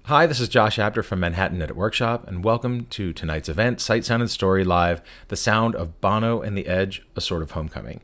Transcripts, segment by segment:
Hi, this is Josh Apter from Manhattan Edit Workshop, and welcome to tonight's event, Sight, Sound, and Story Live, The Sound of Bono and The Edge, A Sort of Homecoming.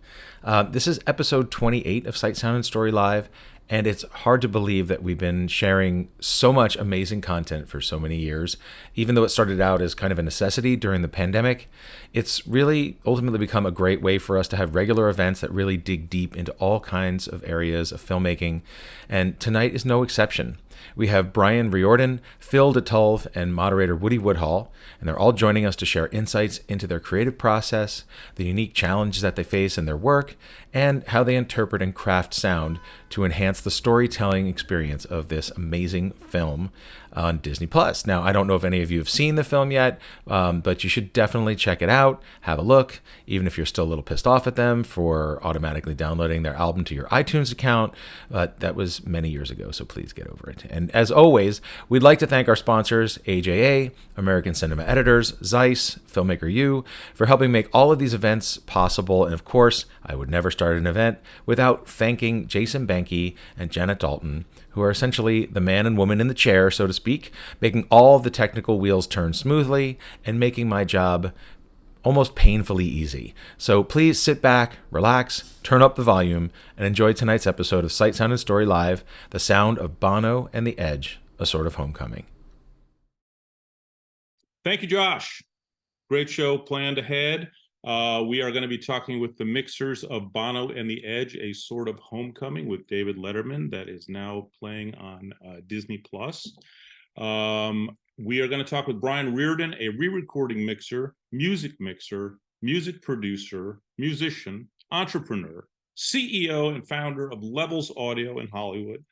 This is episode 28 of Sight, Sound, and Story Live, and it's hard to believe that we've been sharing so much amazing content for so many years. Even though it started out as kind of a necessity during the pandemic, it's really ultimately become a great way for us to have regular events that really dig deep into all kinds of areas of filmmaking, and tonight is no exception. We have Brian Riordan, Phil DeTolve, and moderator Woody Woodhall, and they're all joining us to share insights into their creative process, the unique challenges that they face in their work, and how they interpret and craft sound to enhance the storytelling experience of this amazing film on Disney+. Now, I don't know if any of you have seen the film yet, but you should definitely check it out, have a look, even if you're still a little pissed off at them for automatically downloading their album to your iTunes account. That was many years ago, so please get over it. And as always, we'd like to thank our sponsors, AJA, American Cinema Editors, Zeiss, Filmmaker U, for helping make all of these events possible. And of course, I would never start an event without thanking Jason Banky and Janet Dalton, who are essentially the man and woman in the chair, so to speak, making all of the technical wheels turn smoothly and making my job almost painfully easy. So please sit back, relax, turn up the volume, and enjoy tonight's episode of Sight, Sound, and Story Live, The Sound of Bono and The Edge, A Sort of Homecoming. Thank you, Josh. Great show planned ahead. We are going to be talking with the mixers of Bono and The Edge, A Sort of Homecoming with David Letterman, that is now playing on Disney+. We are going to talk with Brian Riordan, a re-recording mixer, music producer, musician, entrepreneur, CEO, and founder of Levels Audio in Hollywood.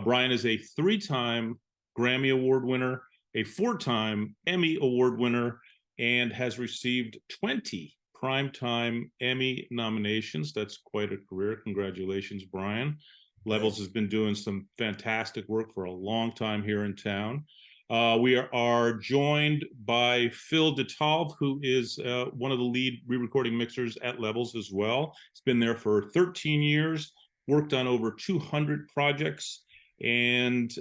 Brian is a 3-time Grammy Award winner, a 4-time Emmy Award winner, and has received 20 Primetime Emmy nominations. That's quite a career. Congratulations, Brian. Levels has been doing some fantastic work for a long time here in town. We are joined by Phil DeTolve, who is one of the lead re-recording mixers at Levels as well. He's been there for 13 years, worked on over 200 projects, and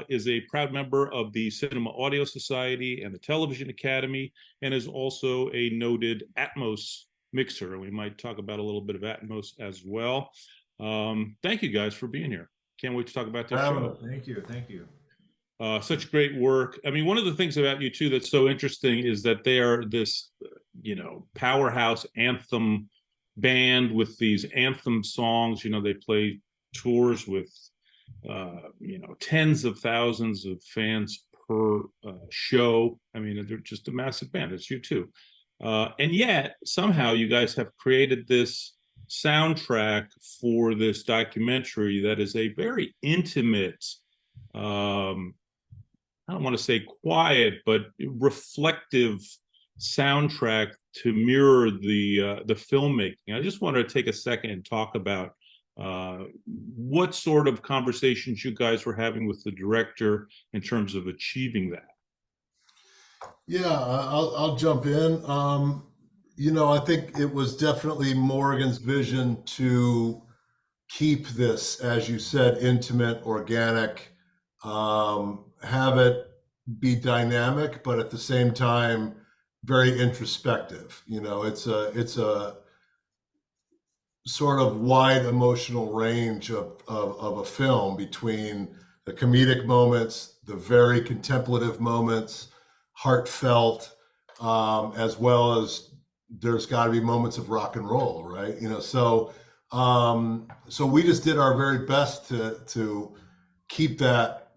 is a proud member of the Cinema Audio Society and the Television Academy, and is also a noted Atmos mixer. We might talk about a little bit of Atmos as well. Thank you guys for being here. Can't wait to talk about this show. Thank you. Such great work. I mean, one of the things about you two that's so interesting is that they are this, powerhouse anthem band with these anthem songs. They play tours with tens of thousands of fans per show. I mean, they're just a massive band. It's you too. And yet, somehow, you guys have created this soundtrack for this documentary that is a very intimate, I don't want to say quiet, but reflective soundtrack to mirror the filmmaking. I just want to take a second and talk about what sort of conversations you guys were having with the director in terms of achieving that. Yeah, I'll jump in. I think it was definitely Morgan's vision to keep this, as you said, intimate, organic, have it be dynamic, but at the same time, very introspective. It's a sort of wide emotional range of a film, between the comedic moments, the very contemplative moments, heartfelt, as well as there's got to be moments of rock and roll, right? So we just did our very best to keep that,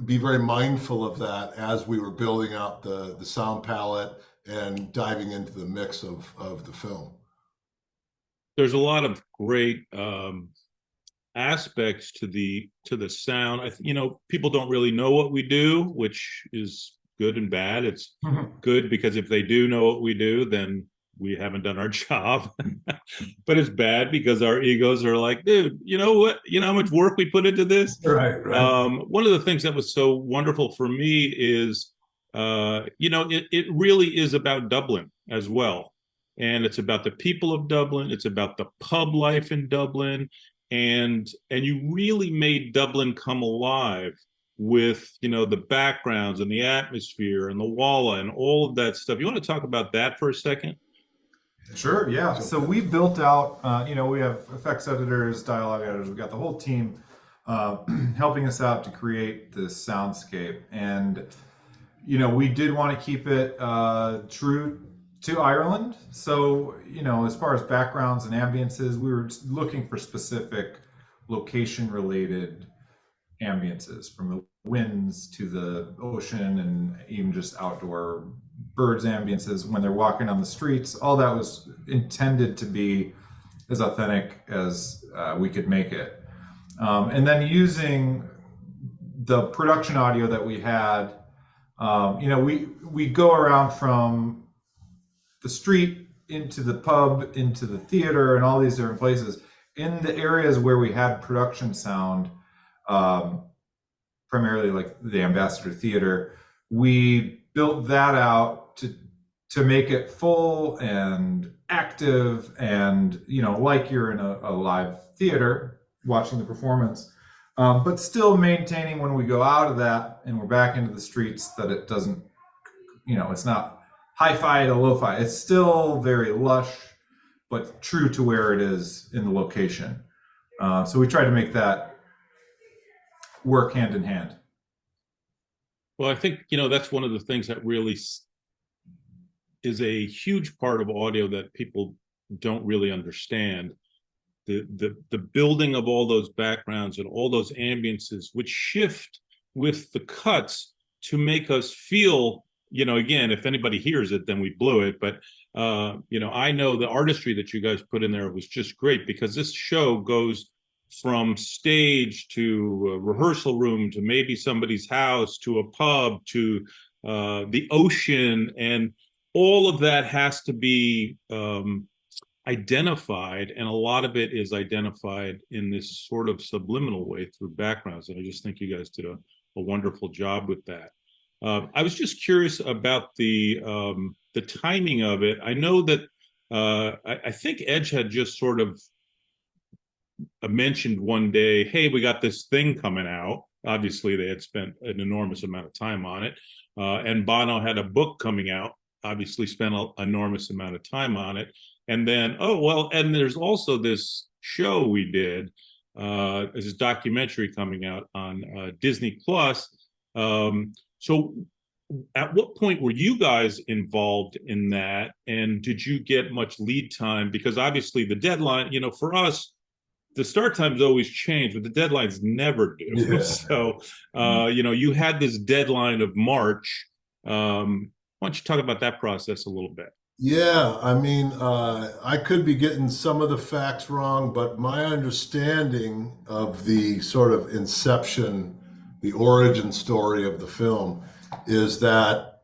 be very mindful of that as we were building out the sound palette and diving into the mix of the film. There's a lot of great aspects to the sound. People don't really know what we do, which is good and bad. It's good because if they do know what we do, then we haven't done our job. But it's bad because our egos are like, dude, you know what? You know how much work we put into this? Right. One of the things that was so wonderful for me is, it really is about Dublin as well. And it's about the people of Dublin. It's about the pub life in Dublin. And you really made Dublin come alive with, you know, the backgrounds and the atmosphere and the walla and all of that stuff. You want to talk about that for a second? Sure, yeah. So we built out, we have effects editors, dialogue editors, we've got the whole team helping us out to create this soundscape. And, we did want to keep it true to Ireland. So, as far as backgrounds and ambiances, we were looking for specific location-related ambiances, from the winds to the ocean and even just outdoor birds ambiances when they're walking on the streets. All that was intended to be as authentic as we could make it. And then using the production audio that we had, we go around from the street into the pub, into the theater, and all these different places. In the areas where we had production sound, primarily like the Ambassador Theater, we built that out to make it full and active and, like you're in a live theater watching the performance, but still maintaining when we go out of that and we're back into the streets that it doesn't, it's not hi-fi to lo-fi. It's still very lush, but true to where it is in the location. So we try to make that work hand in hand. Well, I think, that's one of the things that really is a huge part of audio that people don't really understand. The building of all those backgrounds and all those ambiances, which shift with the cuts to make us feel, again, if anybody hears it, then we blew it. But, I know the artistry that you guys put in there was just great, because this show goes from stage to a rehearsal room to maybe somebody's house to a pub to the ocean, and all of that has to be identified, and a lot of it is identified in this sort of subliminal way through backgrounds, and I just think you guys did a wonderful job with that. I was just curious about the timing of it. I know that I think Edge had just sort of mentioned one day, hey, we got this thing coming out. Obviously, they had spent an enormous amount of time on it. And Bono had a book coming out, obviously spent an enormous amount of time on it. And then, and there's also this show we did, this documentary coming out on Disney Plus. So at what point were you guys involved in that? And did you get much lead time? Because obviously the deadline, for us, the start times always change, but the deadlines never do. Yeah. So, you had this deadline of March. Why don't you talk about that process a little bit? Yeah, I mean, I could be getting some of the facts wrong, but my understanding of the sort of inception, the origin story of the film, is that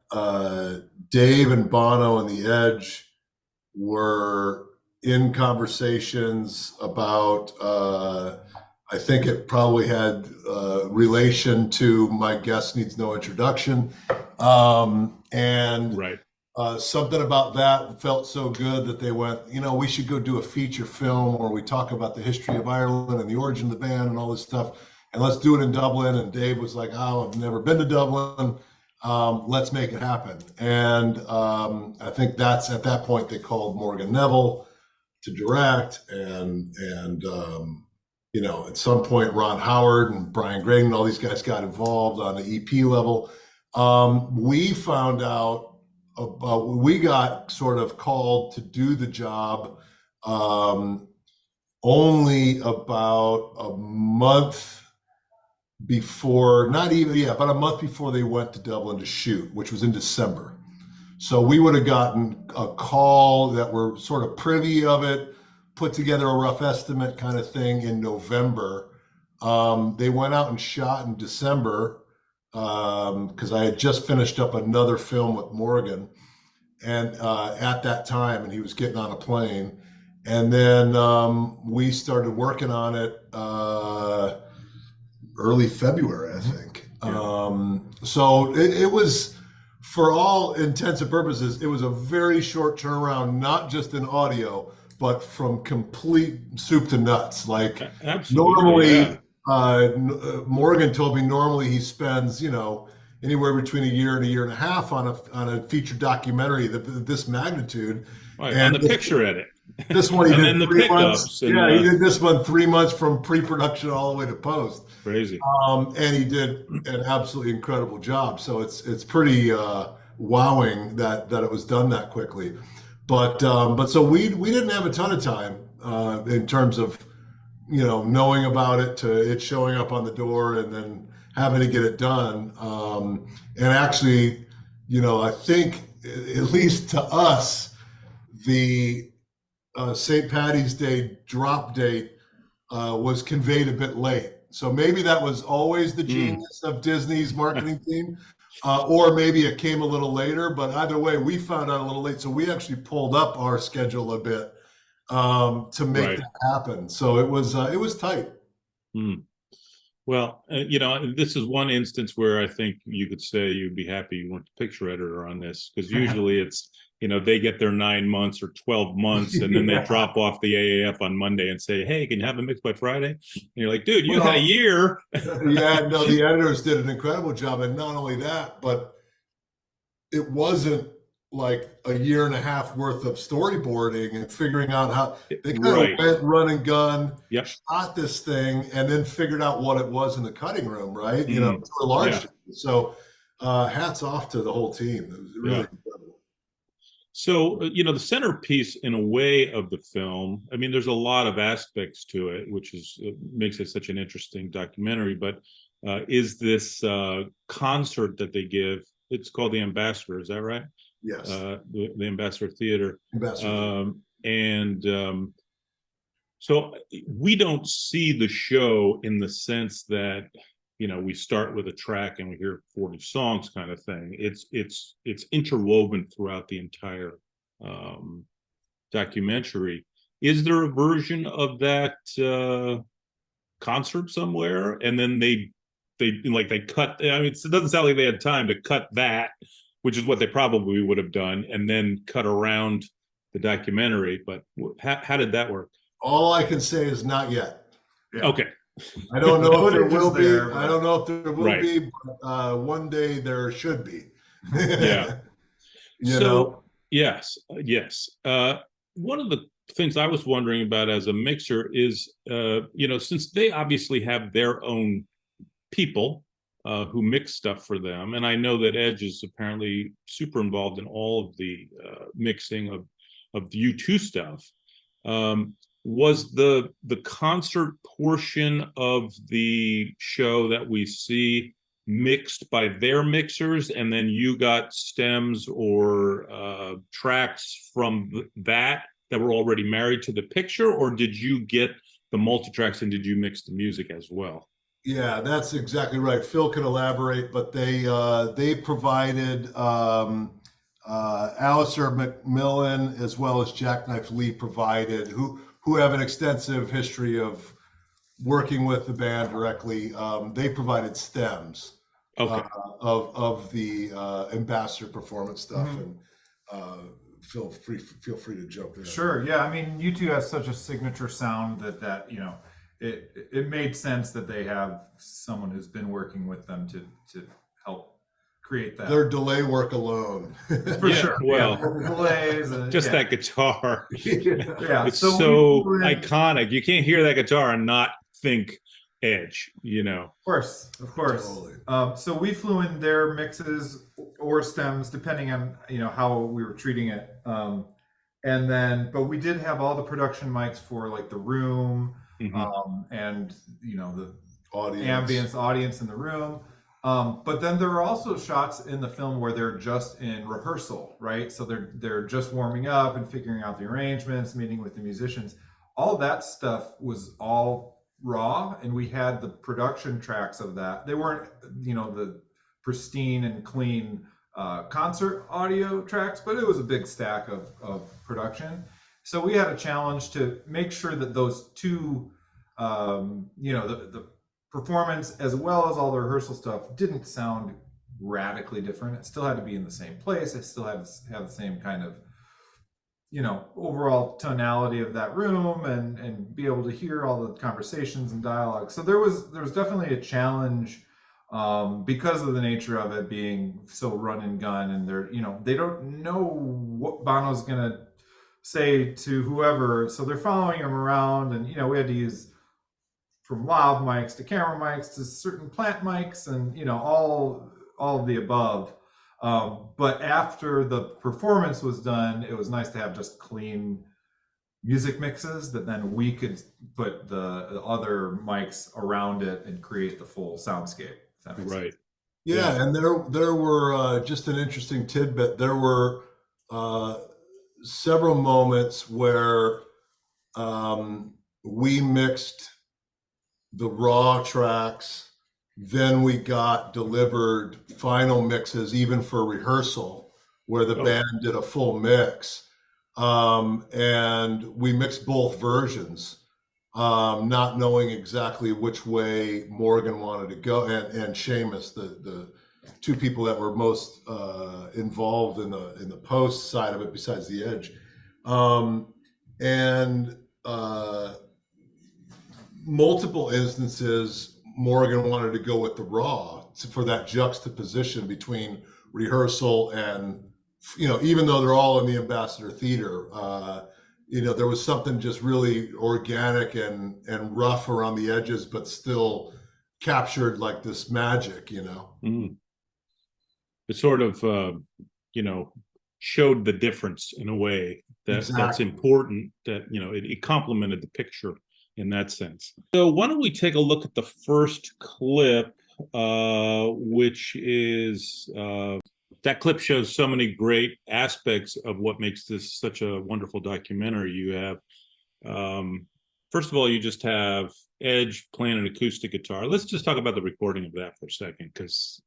Dave and Bono and The Edge were in conversations about, I think it probably had relation to My Guest Needs No Introduction. And right. Something about that felt so good that they went, we should go do a feature film where we talk about the history of Ireland and the origin of the band and all this stuff. And let's do it in Dublin. And Dave was like, I've never been to Dublin. Let's make it happen. And I think that's at that point they called Morgan Neville to direct, and at some point Ron Howard and Brian Riordan, all these guys got involved on the EP level. We found out we got sort of called to do the job only about a month before, about a month before they went to Dublin to shoot, which was in December. So we would have gotten a call that we're sort of privy of it, put together a rough estimate kind of thing in November. They went out and shot in December because I had just finished up another film with Morgan and at that time, and he was getting on a plane. And then we started working on it early February, I think. Yeah. So it was, for all intents and purposes, it was a very short turnaround, not just in audio, but from complete soup to nuts. Like absolutely, normally, Morgan told me normally he spends, anywhere between a year and a half on a feature documentary of this magnitude. Right, And on the picture edit. this one he And did then the 3 months. pickups. And, Yeah, he did this one 3 months from pre-production all the way to post. Crazy. And he did an absolutely incredible job. So it's pretty wowing that it was done that quickly. But so we didn't have a ton of time in terms of knowing about it to it showing up on the door and then having to get it done. And actually, I think at least to us, the St. Patty's Day drop date was conveyed a bit late. So maybe that was always the genius of Disney's marketing team, or maybe it came a little later. But either way, we found out a little late. So we actually pulled up our schedule a bit to make that happen. So it was tight. Well, this is one instance where I think you could say you'd be happy you weren't the picture editor on this, because usually it's, they get their 9 months or 12 months and then they drop off the AAF on Monday and say, hey, can you have it mixed by Friday? And you're like, dude, you had a year. Yeah, no, the editors did an incredible job. And not only that, but it wasn't like a year and a half worth of storyboarding and figuring out how they kind of went run and gun, shot this thing, and then figured out what it was in the cutting room, right? To a large degree. So hats off to the whole team. It was really incredible. So, the centerpiece in a way of the film, I mean, there's a lot of aspects to it, which makes it such an interesting documentary, but is this concert that they give. It's called the Ambassador, is that right? Yes. The Ambassador Theater. Ambassador. So we don't see the show in the sense that, we start with a track and we hear 40 songs kind of thing. It's interwoven throughout the entire documentary. Is there a version of that concert somewhere? And then they cut, I mean, it doesn't sound like they had time to cut that, which is what they probably would have done, and then cut around the documentary. But how did that work? All I can say is not yet. Yeah. Okay. I don't know if there will be. I don't know if there will be, but one day there should be. Yeah. Yes. One of the things I was wondering about as a mixer is, since they obviously have their own people who mix stuff for them, and I know that Edge is apparently super involved in all of the mixing of the U2 stuff. Was the concert portion of the show that we see mixed by their mixers, and then you got stems or tracks from that were already married to the picture, or did you get the multi-tracks and did you mix the music as well? Yeah, that's exactly right. Phil can elaborate, but they provided Alistair McMillan as well as Jackknife Lee provided, who have an extensive history of working with the band directly. They provided stems of the Ambassador performance stuff, and feel free to jump in. Sure. Yeah. I mean, U2 has such a signature sound that it made sense that they have someone who's been working with them to help create that. Their delay work alone. For sure. Well, delays, that guitar. It's so iconic. You can't hear that guitar and not think Edge, Of course. Totally. So we flew in their mixes or stems, depending on, how we were treating it. But we did have all the production mics for like the room, and the ambience audience in the room. But then there are also shots in the film where they're just in rehearsal, right? So they're just warming up and figuring out the arrangements, meeting with the musicians. All that stuff was all raw, and we had the production tracks of that. They weren't, the pristine and clean concert audio tracks, but it was a big stack of production. So we had a challenge to make sure that those two, the performance as well as all the rehearsal stuff didn't sound radically different. It still had to be in the same place. It still had to have the same kind of overall tonality of that room and be able to hear all the conversations and dialogue. So there was definitely a challenge because of the nature of it being so run and gun, and they don't know what Bono's gonna say to whoever, so they're following him around, and we had to use from lav mics to camera mics to certain plant mics, and all of the above. But after the performance was done, it was nice to have just clean music mixes that then we could put the other mics around it and create the full soundscape. If that makes sense. Yeah, and there were just an interesting tidbit. There were several moments where we mixed the raw tracks, then we got delivered final mixes, even for rehearsal, where the band did a full mix. And we mixed both versions, not knowing exactly which way Morgan wanted to go, and Seamus, the two people that were most involved in the post side of it, besides the Edge. And multiple instances, Morgan wanted to go with the raw for that juxtaposition between rehearsal and, even though they're all in the Ambassador Theater, there was something just really organic and rough around the edges, but still captured like this magic, It sort of, showed the difference in a way that's important, that, it complemented the picture in that sense. So why don't we take a look at the first clip, which is that clip shows so many great aspects of what makes this such a wonderful documentary. You have, first of all, you just have Edge playing an acoustic guitar. Let's just talk about the recording of that for a second, because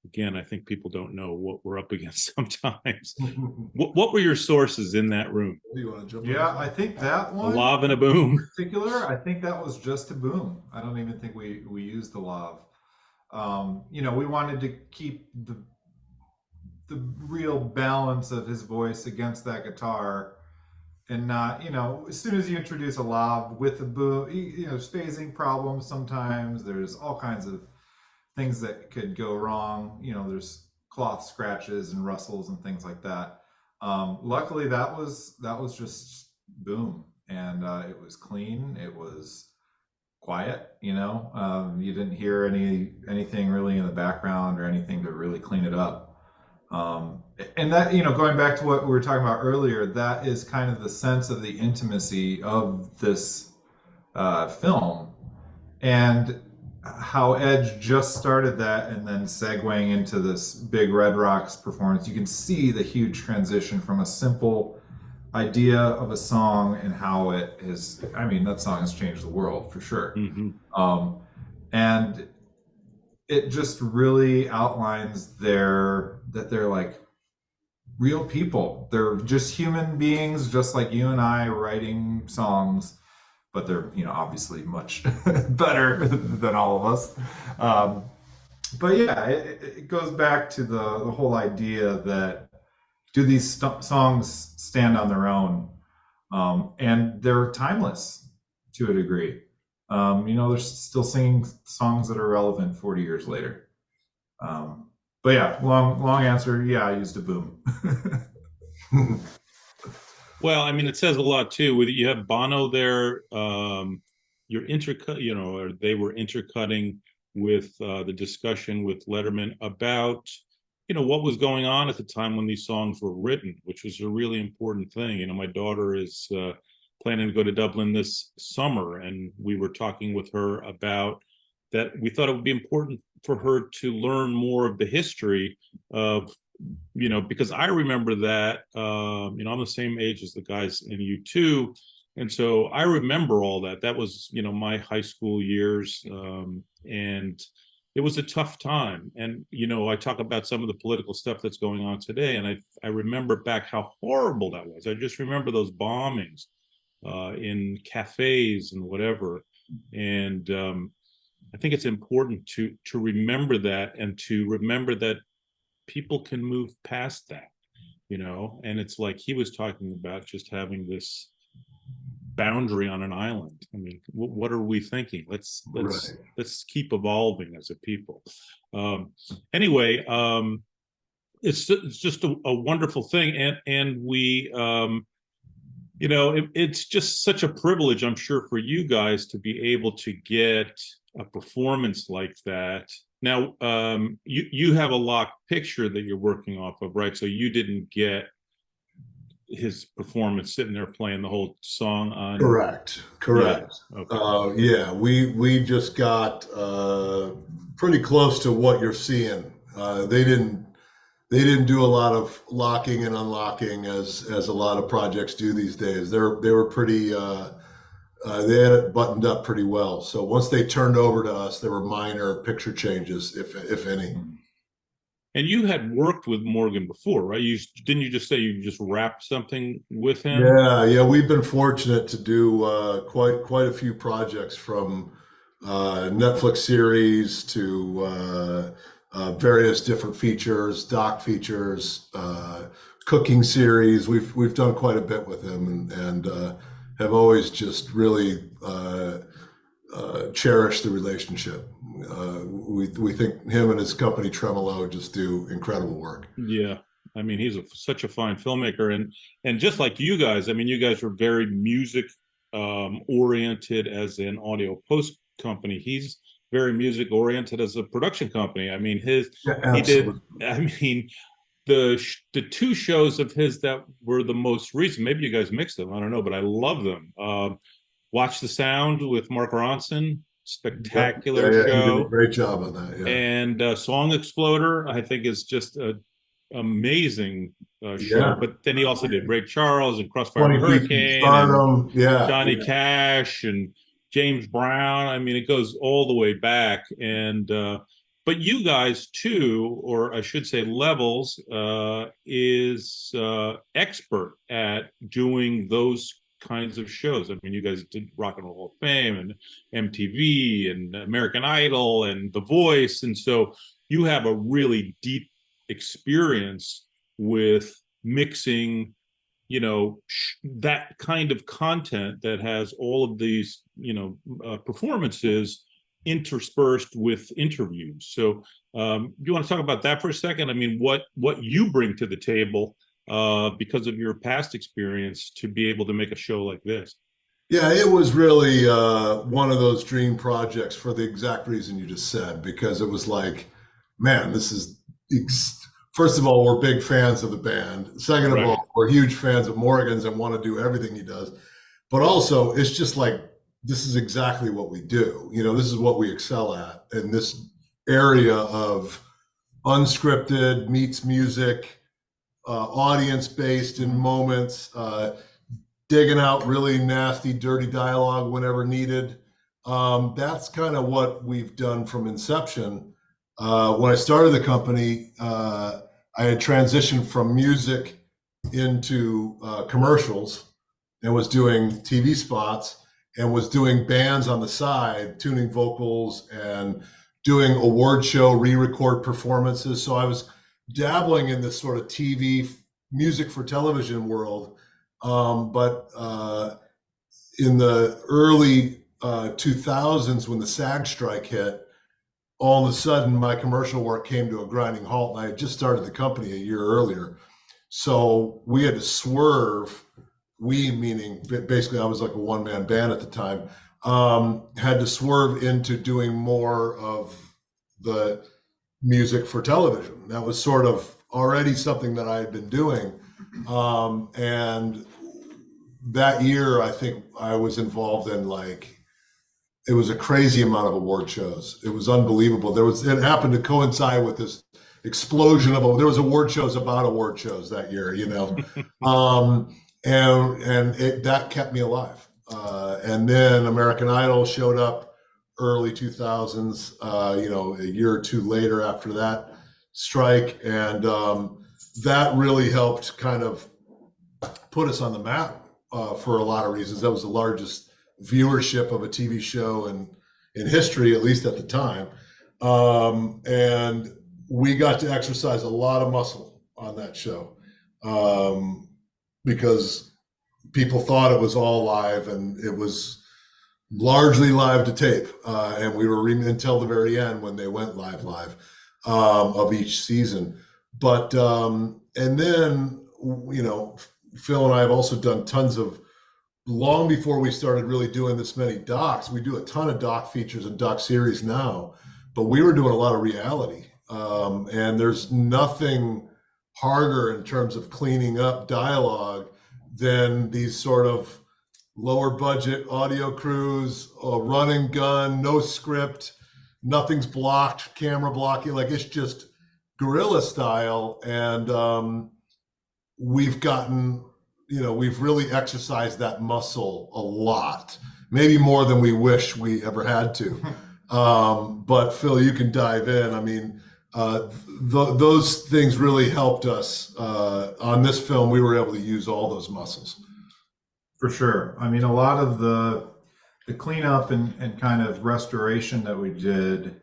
again, I think people don't know what we're up against sometimes. What were your sources in that room? You want to jump Yeah, I think that one, a lav and a boom. in particular, I think that was just a boom. I don't even think we used the lav. We wanted to keep the real balance of his voice against that guitar, and not, as soon as you introduce a lav with a boom, there's phasing problems sometimes. There's all kinds of things that could go wrong. There's cloth scratches and rustles and things like that. Luckily, that was just boom, and it was clean. It was quiet. You didn't hear anything really in the background or anything to really clean it up. And that, going back to what we were talking about earlier, that is kind of the sense of the intimacy of this film, and how Edge just started that, and then segueing into this big Red Rocks performance. You can see the huge transition from a simple idea of a song and how it is. That song has changed the world for sure. Mm-hmm. And it just really outlines that they're like real people. They're just human beings, just like you and I, writing songs, but they're, obviously much better than all of us. But yeah, it goes back to the whole idea that, do these songs stand on their own? And they're timeless to a degree. They're still singing songs that are relevant 40 years later. But yeah, long answer. Yeah, I used a boom. Well, it says a lot too. You have Bono there. You're or they were intercutting with the discussion with Letterman about, what was going on at the time when these songs were written, which was a really important thing. My daughter is planning to go to Dublin this summer, and we were talking with her about that. We thought it would be important for her to learn more of the history of, because I remember that, I'm the same age as the guys in U2. And so I remember all that. That was, my high school years. And it was a tough time. And, I talk about some of the political stuff that's going on today. And I remember back how horrible that was. I just remember those bombings in cafes and whatever. And I think it's important to remember that, and to remember that people can move past that. and it's like he was talking about just having this boundary on an island. I mean, what are we thinking? Let's keep evolving as a people. Anyway, it's just a wonderful thing, and we it's just such a privilege, I'm sure, for you guys to be able to get a performance like that. Now, you have a locked picture that you're working off of, right? So you didn't get his performance sitting there playing the whole song on. Correct. Yeah. Okay. We just got pretty close to what you're seeing. They didn't do a lot of locking and unlocking as a lot of projects do these days. They were pretty they had it buttoned up pretty well. So once they turned over to us, there were minor picture changes, if any. And you had worked with Morgan before, right? Didn't you just say you just wrapped something with him? Yeah. We've been fortunate to do quite a few projects, from Netflix series to various different features, doc features, cooking series. We've done quite a bit with him, and have always just really cherished the relationship. We think him and his company Tremolo just do incredible work. Yeah, I mean, he's such a fine filmmaker, and just like you guys, I mean, you guys are very music oriented as an audio post company. He's very music oriented as a production company. I mean, he did. I mean, the two shows of his that were the most recent. Maybe you guys mixed them. I don't know, but I love them. Watch the Sound with Mark Ronson, spectacular show. He did a great job on that. Yeah. And Song Exploder, I think, is just an amazing show. Yeah. But then he also did Ray Charles and Crossfire Hurricane, and Johnny Cash and James Brown. I mean, it goes all the way back. And but you guys too, or I should say Levels, is expert at doing those kinds of shows. I mean, you guys did Rock and Roll Hall of Fame and MTV and American Idol and The Voice, and so you have a really deep experience with mixing, that kind of content that has all of these, performances interspersed with interviews. So do you want to talk about that for a second? I mean, what you bring to the table because of your past experience to be able to make a show like this? Yeah, it was really one of those dream projects for the exact reason you just said, because it was like, man, this is, first of all, we're big fans of the band. Second of all, we're huge fans of Morgan's and want to do everything he does. But also, it's just like, this is exactly what we do. This is what we excel at in this area of unscripted meets music, audience-based in moments, digging out really nasty, dirty dialogue whenever needed. That's kind of what we've done from inception. When I started the company, I had transitioned from music into commercials and was doing TV spots and was doing bands on the side, tuning vocals and doing award show re-record performances. So I was dabbling in this sort of TV music for television world. But in the early 2000s, when the SAG strike hit, all of a sudden my commercial work came to a grinding halt, and I had just started the company a year earlier. So we had to swerve, we meaning basically I was like a one-man band at the time, had to swerve into doing more of the music for television. That was sort of already something that I had been doing. And that year, I think I was involved in it was a crazy amount of award shows. It was unbelievable. It happened to coincide with this explosion there was award shows about award shows that year, that kept me alive. And then American Idol showed up early 2000s, a year or two later after that strike. And that really helped kind of put us on the map for a lot of reasons. That was the largest viewership of a TV show in history, at least at the time. And we got to exercise a lot of muscle on that show. because people thought it was all live, and it was largely live to tape. And we were until the very end when they went live of each season. But and then, you know, Phil and I have also done tons of, long before we started really doing this many docs. We do a ton of doc features and doc series now, but we were doing a lot of reality. And there's nothing harder in terms of cleaning up dialogue than these sort of lower budget audio crews, run and gun, no script, nothing's blocked, camera blocking, like it's just guerrilla style. And we've gotten, you know, we've really exercised that muscle a lot, maybe more than we wish we ever had to. But Phil, you can dive in. I mean, those things really helped us. On this film, we were able to use all those muscles. For sure. I mean, a lot of the cleanup and kind of restoration that we did,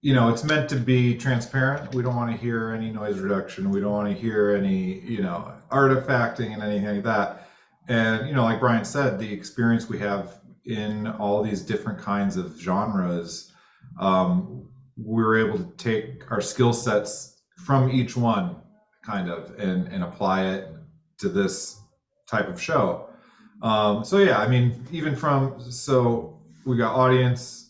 you know, it's meant to be transparent. We don't want to hear any noise reduction. We don't want to hear any, you know, artifacting and anything like that. And, you know, like Brian said, the experience we have in all these different kinds of genres, we're able to take our skill sets from each one kind of and apply it to this type of show. So yeah, I mean, even so we got audience,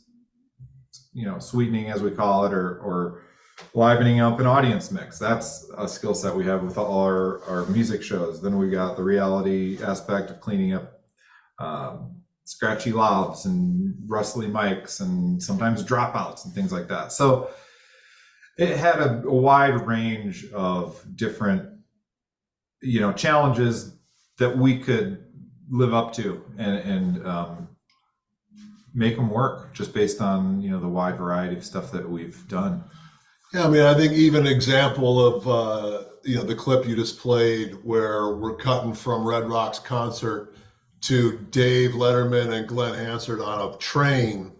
you know, sweetening as we call it, or livening up an audience mix. That's a skill set we have with all our music shows. Then we got the reality aspect of cleaning up scratchy louds and rustly mics and sometimes dropouts and things like that. So it had a wide range of different, you know, challenges that we could live up to and make them work just based on, you know, the wide variety of stuff that we've done. Yeah, I mean, I think even an example of, you know, the clip you just played where we're cutting from Red Rock's concert to Dave Letterman and Glenn Hansard on a train.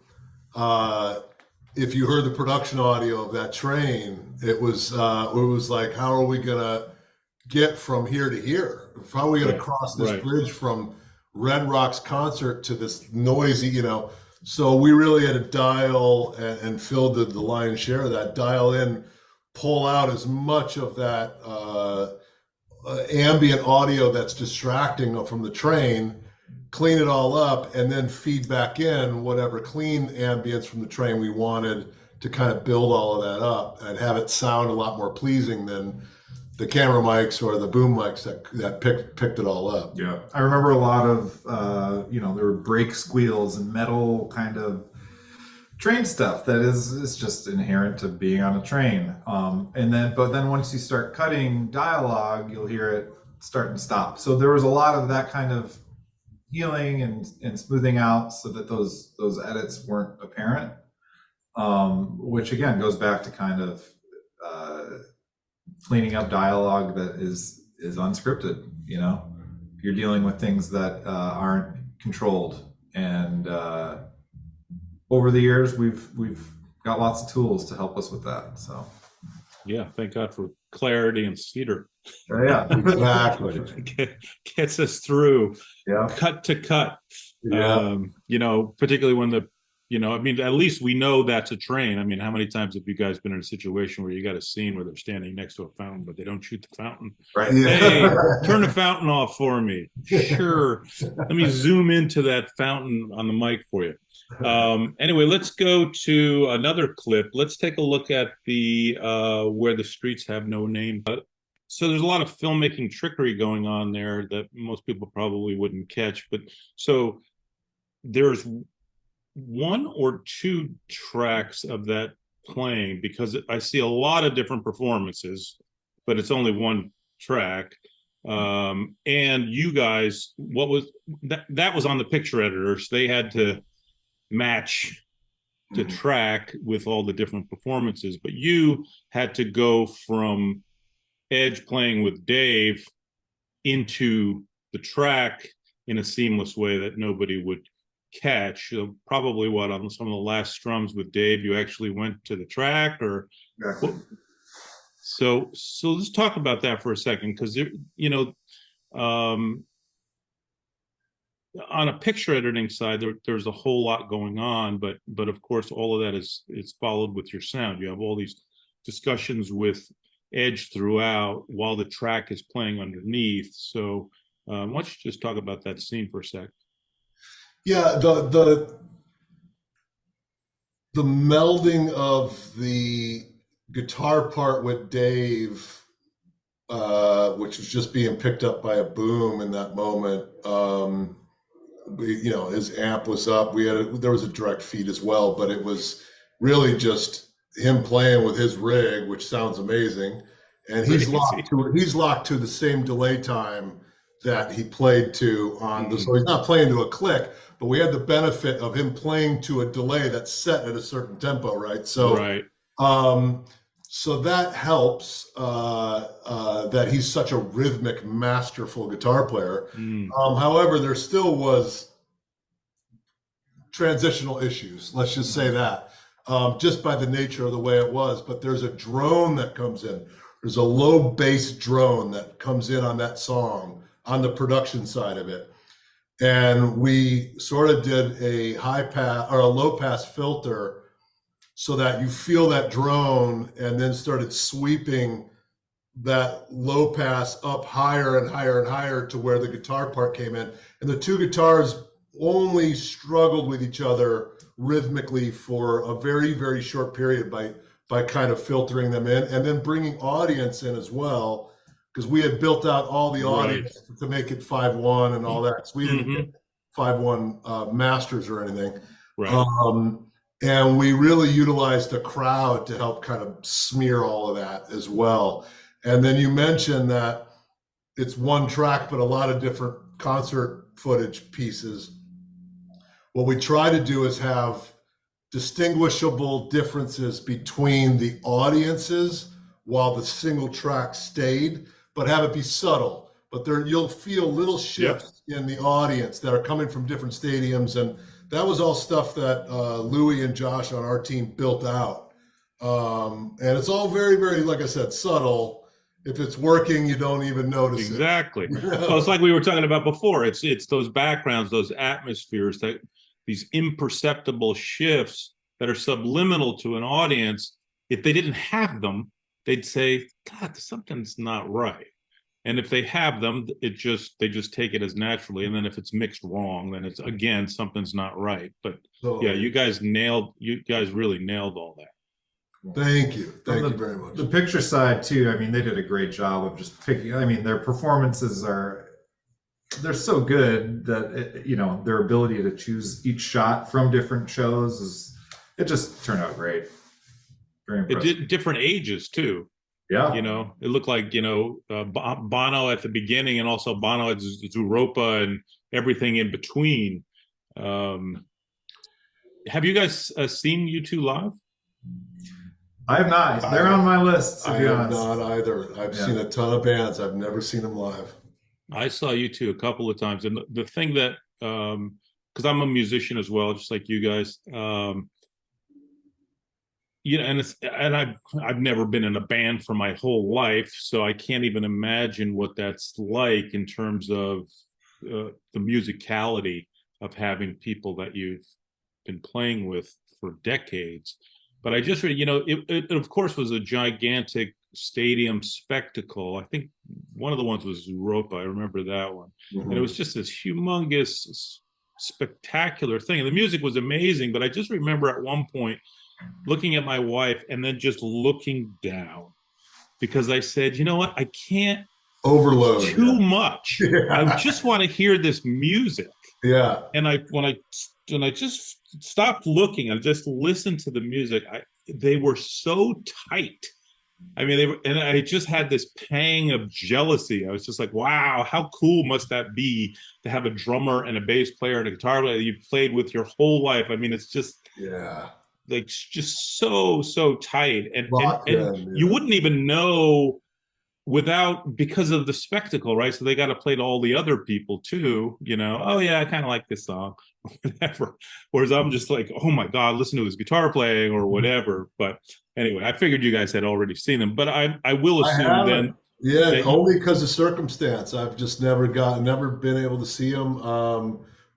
If you heard the production audio of that train, it was like, how are we gonna get from here to here? How are we gonna cross this bridge from Red Rock's concert to this noisy, you know? So we really had to dial, and Phil did the lion's share of that, dial in, pull out as much of that ambient audio that's distracting from the train, clean it all up, and then feed back in whatever clean ambience from the train we wanted to kind of build all of that up and have it sound a lot more pleasing than the camera mics or the boom mics that picked it all up. Yeah, I remember a lot of, you know, there were brake squeals and metal kind of train stuff that is just inherent to being on a train. But then once you start cutting dialogue, you'll hear it start and stop. So there was a lot of that kind of healing and smoothing out so that those edits weren't apparent, which again goes back to kind of cleaning up dialogue that is unscripted. You know, you're dealing with things that aren't controlled, and over the years we've got lots of tools to help us with that. So yeah, thank God for clarity and cedar. Yeah, exactly. Gets us through cut to cut. Yeah. You know, particularly when I mean, at least we know that's a train. I mean, how many times have you guys been in a situation where you got a scene where they're standing next to a fountain, but they don't shoot the fountain? right. Hey, turn the fountain off for me. Sure. Let me zoom into that fountain on the mic for you. Anyway, let's go to another clip. Let's take a look at the Where the Streets Have No Name. So there's a lot of filmmaking trickery going on there that most people probably wouldn't catch. But so there's one or two tracks of that playing, because I see a lot of different performances, but it's only one track. And you guys, what was that was on the picture editors. They had to match the track with all the different performances, but you had to go from Edge playing with Dave into the track in a seamless way that nobody would catch. So probably on some of the last strums with Dave, you actually went to the track, or Exactly. So let's talk about that for a second, because on a picture editing side, there's a whole lot going on, but of course all of that is followed with your sound. You have all these discussions with Edge throughout while the track is playing underneath. So why don't you just talk about that scene for a sec? Yeah, the melding of the guitar part with Dave, which was just being picked up by a boom in that moment. His amp was up. There was a direct feed as well, but it was really just him playing with his rig, which sounds amazing. And he's locked to the same delay time that he played to on the. So he's not playing to a click, but we had the benefit of him playing to a delay that's set at a certain tempo, right? So, right. So that helps that he's such a rhythmic, masterful guitar player. However, there still was transitional issues. Let's just say that, just by the nature of the way it was. But there's a drone that comes in. There's a low bass drone that comes in on that song on the production side of it. And we sort of did a high pass or a low pass filter so that you feel that drone, and then started sweeping that low pass up higher and higher and higher to where the guitar part came in. And the two guitars only struggled with each other rhythmically for a very, very short period by kind of filtering them in, and then bringing audience in as well, because we had built out all the audience to make it 5-1 and all that. So we didn't get 5-1 masters or anything. Right. And we really utilized the crowd to help kind of smear all of that as well. And then you mentioned that it's one track, but a lot of different concert footage pieces. What we try to do is have distinguishable differences between the audiences while the single track stayed, but have it be subtle. But there, you'll feel little shifts in the audience that are coming from different stadiums. And that was all stuff that Louis and Josh on our team built out. And it's all very, very, like I said, subtle. If it's working, you don't even notice exactly. it. Well, it's like we were talking about before. It's those backgrounds, those atmospheres, that these imperceptible shifts that are subliminal to an audience. If they didn't have them, they'd say, God, something's not right. And if they have them, they just take it as naturally. And then if it's mixed wrong, then it's, again, something's not right. But yeah, you guys really nailed all that. Thank you very much. The picture side too, I mean, they did a great job of just picking, I mean, their performances they're so good that, their ability to choose each shot from different shows it just turned out great. Very impressive. It did different ages too. Yeah. It looked like, Bono at the beginning, and also Bono at Zooropa and everything in between. Have you guys seen U2 live? I have not. They're on my list, to be honest. I have not either. I've seen a ton of bands. I've never seen them live. I saw U2 a couple of times. And the thing that, because I'm a musician as well, just like you guys, and I've never been in a band for my whole life, so I can't even imagine what that's like in terms of the musicality of having people that you've been playing with for decades. But I just, it of course was a gigantic stadium spectacle. I think one of the ones was Europa. I remember that one. And it was just this humongous, spectacular thing. And the music was amazing, but I just remember at one point looking at my wife and then just looking down, because I said, you know what, I can't overload too much. I just want to hear this music. Yeah. And when I just stopped looking and just listened to the music, they were so tight. I mean, and I just had this pang of jealousy. I was just like, wow, how cool must that be to have a drummer and a bass player and a guitar player that you've played with your whole life. I mean, it's just like just so tight, and you wouldn't even know because of the spectacle, right? So they got to play to all the other people too, oh yeah, I kind of like this song, or whatever. Whereas I'm just like, oh my God, listen to his guitar playing or whatever. But anyway, I figured you guys had already seen them, but I will assume then. Yeah, only because of circumstance. I've just never been able to see them.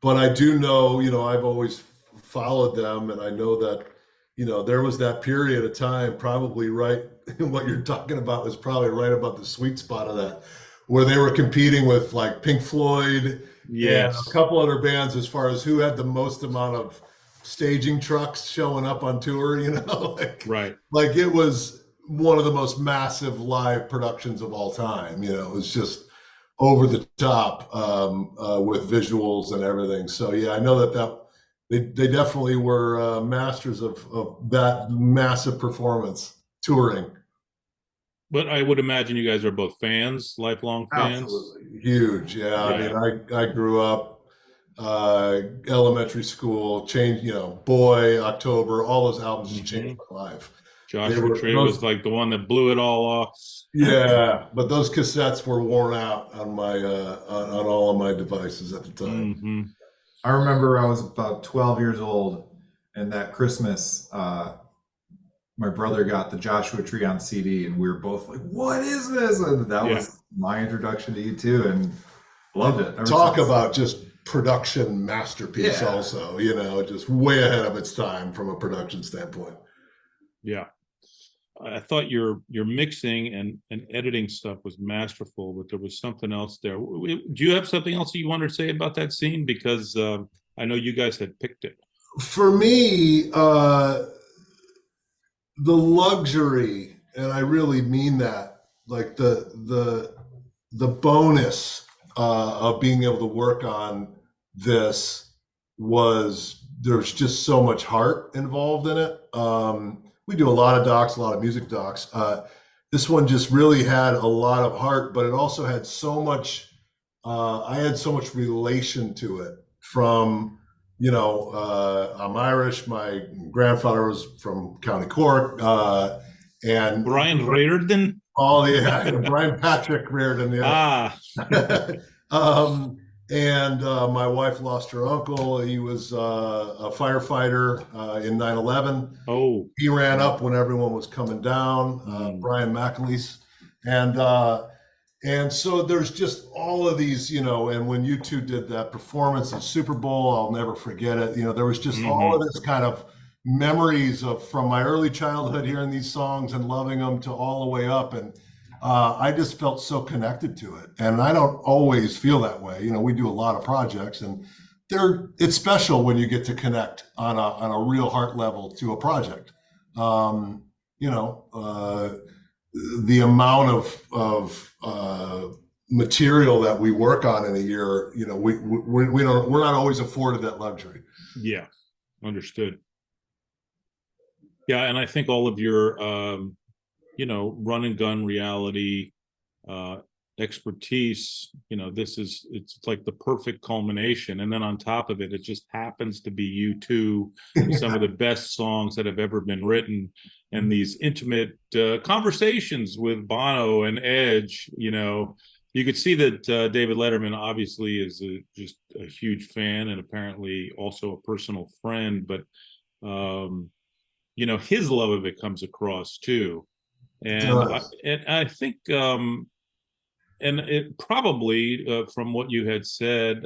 But I do know, I've always followed them, and I know that, there was that period of time, probably right. What you're talking about was probably right about the sweet spot of that, where they were competing with like Pink Floyd, yes, and a couple other bands as far as who had the most amount of staging trucks showing up on tour. right. Like it was one of the most massive live productions of all time. It was just over the top with visuals and everything. So yeah, I know that they definitely were masters of that massive performance touring. But I would imagine you guys are both fans, lifelong fans. Absolutely. Huge. Yeah. I mean, I grew up elementary school, Boy, October, all those albums just changed my life. Joshua Tree was like the one that blew it all off. Yeah, but those cassettes were worn out on my on all of my devices at the time. Mm-hmm. I remember I was about 12 years old, and that Christmas, my brother got the Joshua Tree on CD, and we were both like, "What is this?" And that was my introduction to U2, and loved it. Talk about just production masterpiece, also. Just way ahead of its time from a production standpoint. Yeah. I thought your mixing and editing stuff was masterful, but there was something else there. Do you have something else that you wanted to say about that scene? Because I know you guys had picked it. For me, the luxury, and I really mean that, like the bonus of being able to work on this was there's just so much heart involved in it. We do a lot of docs, a lot of music docs. This one just really had a lot of heart, but it also had so much, I had so much relation to it from, I'm Irish. My grandfather was from County Cork. And Brian Riordan? Oh, yeah. Brian Patrick Riordan. Yeah. And my wife lost her uncle. He was a firefighter in 9/11. Oh, he ran up when everyone was coming down. Brian McAleese, and so there's just all of these, And when U2 did that performance at Super Bowl, I'll never forget it. There was just all of this kind of memories from my early childhood hearing these songs and loving them to all the way up, and I just felt so connected to it. And I don't always feel that way. We do a lot of projects, and it's special when you get to connect on a real heart level to a project. The amount of material that we work on in a year, we're not always afforded that luxury. Yeah, understood. Yeah, and I think all of your run and gun reality expertise, it's like the perfect culmination. And then on top of it, it just happens to be U2, some of the best songs that have ever been written, and these intimate conversations with Bono and Edge. You could see that David Letterman obviously is just a huge fan and apparently also a personal friend, but his love of it comes across too. And I think, and it probably from what you had said,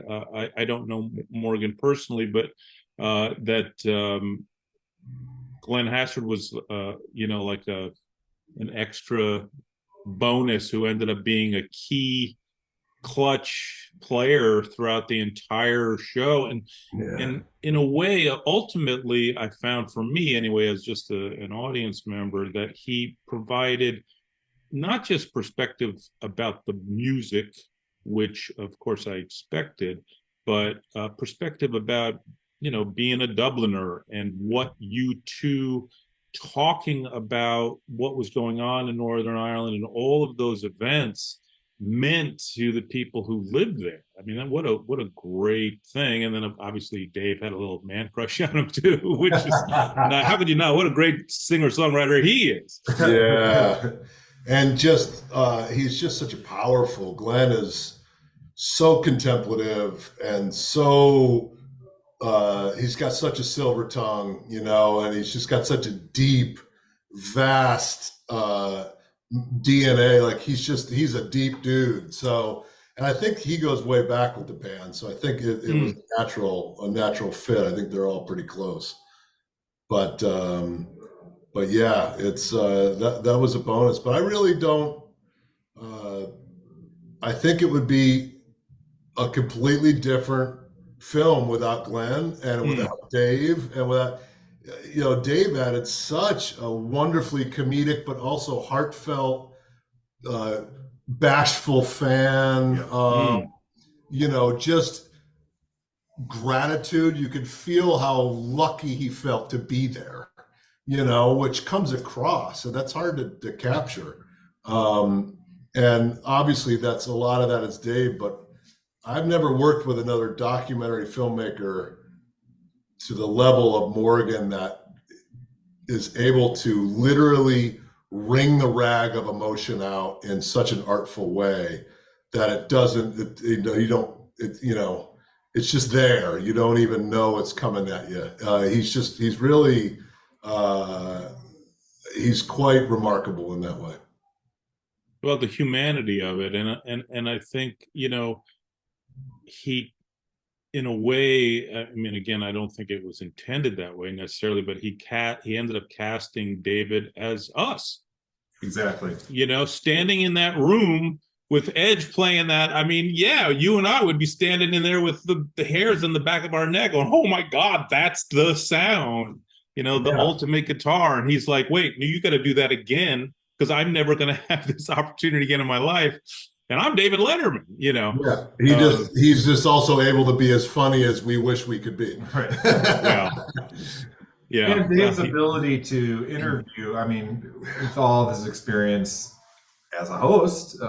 I don't know Morgan personally, but that Glenn Hassard was, like an extra bonus who ended up being a key clutch player throughout the entire show. And in a way, ultimately, I found, for me anyway, as just an audience member, that he provided not just perspective about the music, which of course I expected, but perspective about, being a Dubliner and what U2 talking about what was going on in Northern Ireland and all of those events meant to the people who lived there. I mean, what a great thing. And then obviously Dave had a little man crush on him too, which is how could you not? What a great singer-songwriter he is. Yeah. and just he's just such a powerful. Glenn is so contemplative and so he's got such a silver tongue, you know, and he's just got such a deep, vast DNA. Like he's a deep dude. So, and I think he goes way back with the band. So I think it was a natural fit. I think they're all pretty close. But yeah, it's that was a bonus. But I really don't. I think it would be a completely different film without Glenn and without Dave and without, you know, Dave added such a wonderfully comedic but also heartfelt, bashful fan. You know, just gratitude. You could feel how lucky he felt to be there, you know, which comes across, and that's hard to capture. And obviously that's a lot of that is Dave, but I've never worked with another documentary filmmaker to the level of Morgan that is able to literally wring the rag of emotion out in such an artful way that it doesn't, you don't, it's just there. You don't even know it's coming at you. He's really, he's quite remarkable in that way. Well, the humanity of it. And I think, you know, he, in a way, I mean, again, I don't think it was intended that way necessarily, but he ended up casting David as us. Exactly. You know, standing in that room with Edge playing that. I mean, yeah, you and I would be standing in there with the hairs in the back of our neck going, oh my God, that's the sound, you know, the ultimate guitar. And he's like, wait, you got to do that again, because I'm never going to have this opportunity again in my life. And I'm David Letterman, you know. Yeah, he's just also able to be as funny as we wish we could be. Right. Well, yeah. And Dave's ability to interview, I mean, with all of his experience as a host,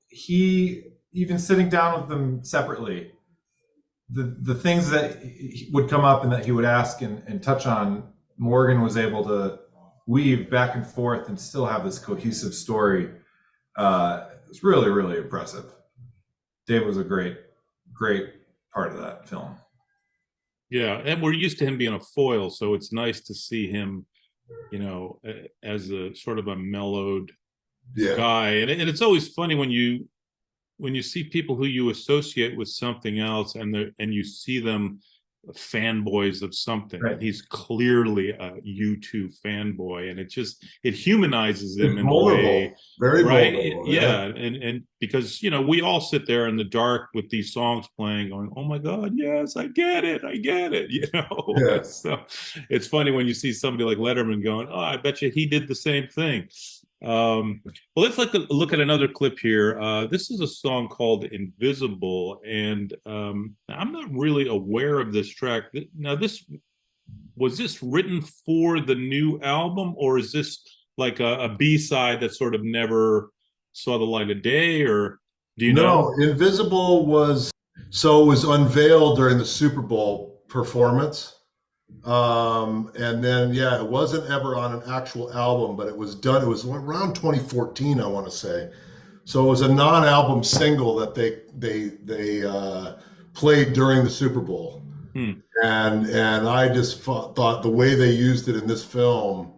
he, even sitting down with them separately, the things that would come up and that he would ask and touch on, Morgan was able to weave back and forth and still have this cohesive story. It's really, really impressive. Dave was a great part of that film. Yeah, and we're used to him being a foil, so it's nice to see him, you know, as a sort of a mellowed guy. And it's always funny when you see people who you associate with something else, and you see them fanboys of something. Right. He's clearly a U2 fanboy, and it humanizes him in a way. Very right. vulnerable, yeah. And because, you know, we all sit there in the dark with these songs playing going, oh my God, yes, I get it, you know. Yeah. So it's funny when you see somebody like Letterman going, oh, I bet you he did the same thing. Well, let's look at another clip here. This is a song called Invisible, and I'm not really aware of this track. Now, was this written for the new album, or is this like a B-side that sort of never saw the light of day, or do you know? No, Invisible was unveiled during the Super Bowl performance. And then, it wasn't ever on an actual album, but it was done. It was around 2014, I want to say. So it was a non-album single that they played during the Super Bowl. And I just thought the way they used it in this film,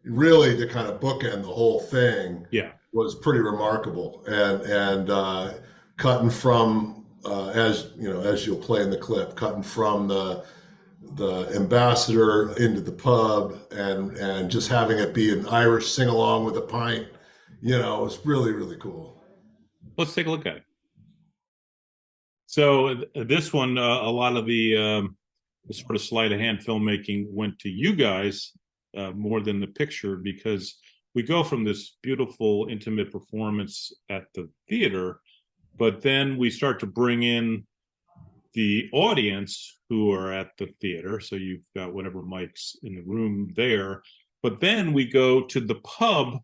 really to kind of bookend the whole thing, was pretty remarkable. And cutting from, as you'll play in the clip, cutting from the Ambassador into the pub and just having it be an Irish sing along with a pint, it's really, really cool. Let's take a look at it. So this one, a lot of the sort of sleight of hand filmmaking went to you guys more than the picture, because we go from this beautiful, intimate performance at the theater, but then we start to bring in the audience who are at the theater. So you've got whatever mics in the room there, but then we go to the pub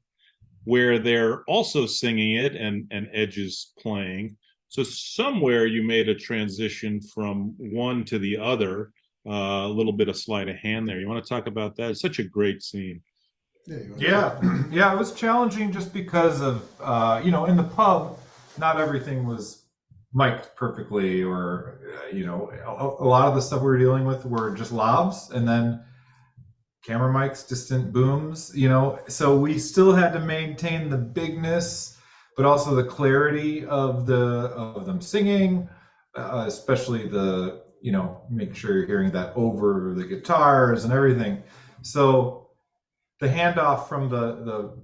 where they're also singing it and Edge is playing. So somewhere you made a transition from one to the other, a little bit of sleight of hand there. You want to talk about that? It's such a great scene. Yeah, it was challenging just because of in the pub, not everything was mic'd perfectly, or a lot of the stuff we were dealing with were just lavs, and then camera mics, distant booms, so we still had to maintain the bigness, but also the clarity of them singing, especially make sure you're hearing that over the guitars and everything. So the handoff from the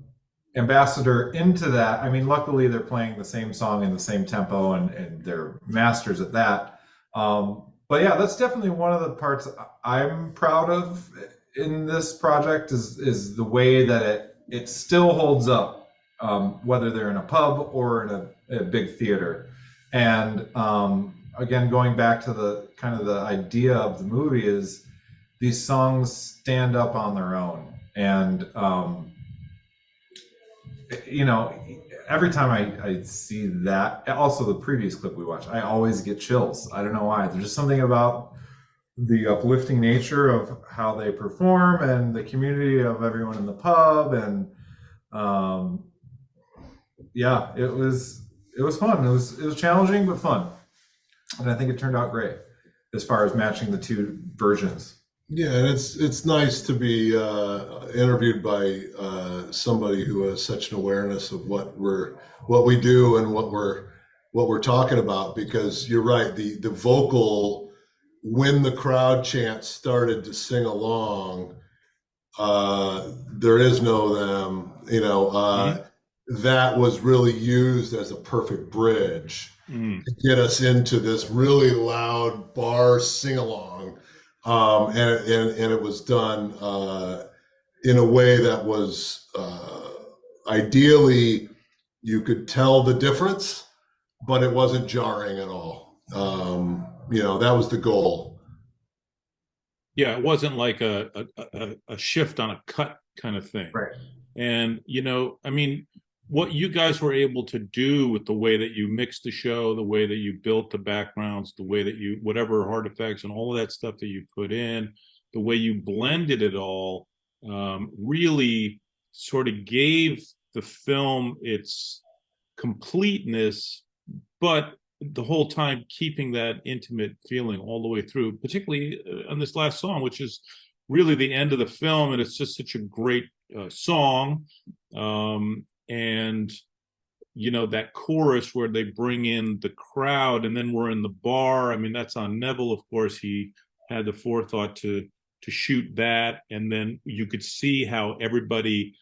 ambassador into that, I mean, luckily they're playing the same song in the same tempo, and they're masters at that. But yeah, that's definitely one of the parts I'm proud of in this project is the way that it still holds up, whether they're in a pub or in a big theater. And again, going back to the kind of the idea of the movie is these songs stand up on their own. And every time I see that, also the previous clip we watched, I always get chills. I don't know why. There's just something about the uplifting nature of how they perform and the community of everyone in the pub. And it was fun. It was challenging but fun, and I think it turned out great as far as matching the two versions. Yeah, and it's nice to be interviewed by somebody who has such an awareness of what we do and what we're talking about, because you're right, the vocal, when the crowd chant started to sing along, there is no them, that was really used as a perfect bridge to get us into this really loud bar sing along. And it was done in a way that was ideally, you could tell the difference, but it wasn't jarring at all. That was the goal. Yeah, it wasn't like a shift on a cut kind of thing. Right. And, I mean, what you guys were able to do with the way that you mixed the show, the way that you built the backgrounds, the way that you, whatever hard effects and all of that stuff that you put in, the way you blended it all, really sort of gave the film its completeness, but the whole time keeping that intimate feeling all the way through, particularly on this last song, which is really the end of the film. And it's just such a great song. And that chorus where they bring in the crowd, and then we're in the bar. I mean, that's on Neville, of course. He had the forethought to shoot that, and then you could see how everybody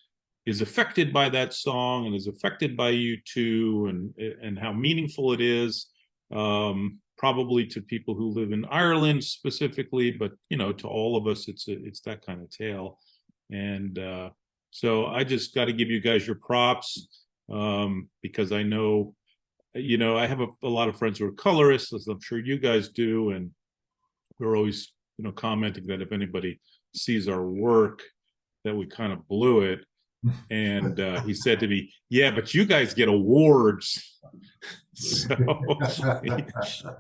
is affected by that song and is affected by you too, and how meaningful it is, probably to people who live in Ireland specifically, but to all of us, it's that kind of tale. And so I just got to give you guys your props, because I know, I have a lot of friends who are colorists, as I'm sure you guys do, and we're always, commenting that if anybody sees our work, that we kind of blew it. And he said to me, "Yeah, but you guys get awards." So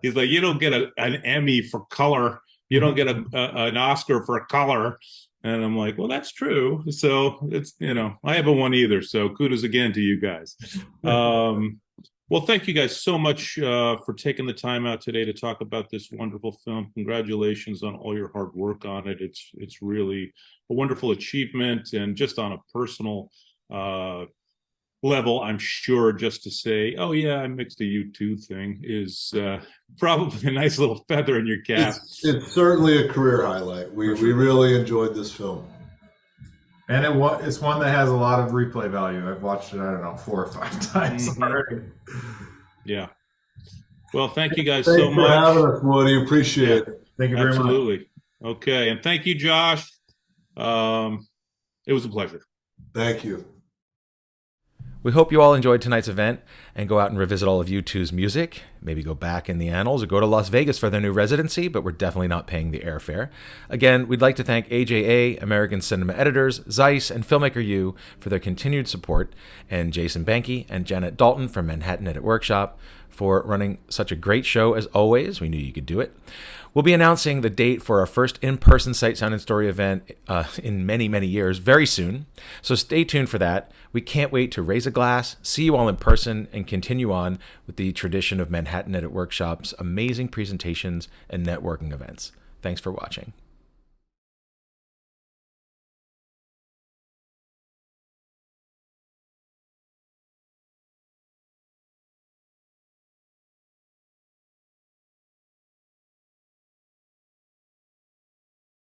he's like, "You don't get an Emmy for color. You don't get an Oscar for color." And I'm like, "Well, that's true." So it's, I haven't won either. So kudos again to you guys. Well, thank you guys so much for taking the time out today to talk about this wonderful film. Congratulations on all your hard work on it. It's really a wonderful achievement, and just on a personal level, I'm sure just to say, "Oh yeah, I mixed a U2 thing," is probably a nice little feather in your cap. It's certainly a career highlight. We really enjoyed this film. And it's one that has a lot of replay value. I've watched it, I don't know, 4 or 5 times already. Yeah. Well, thank you guys Thanks so much. for having us, Woody. Appreciate it. Thank you very much. Absolutely. Okay. And thank you, Josh. It was a pleasure. Thank you. We hope you all enjoyed tonight's event and go out and revisit all of U2's music. Maybe go back in the annals or go to Las Vegas for their new residency, but we're definitely not paying the airfare. Again, we'd like to thank AJA, American Cinema Editors, Zeiss, and Filmmaker U for their continued support, and Jason Banky and Janet Dalton from Manhattan Edit Workshop for running such a great show as always. We knew you could do it. We'll be announcing the date for our first in-person Sight, Sound, and Story event in many, many years very soon. So stay tuned for that. We can't wait to raise a glass, see you all in person, and continue on with the tradition of Manhattan Edit Workshop's amazing presentations and networking events. Thanks for watching.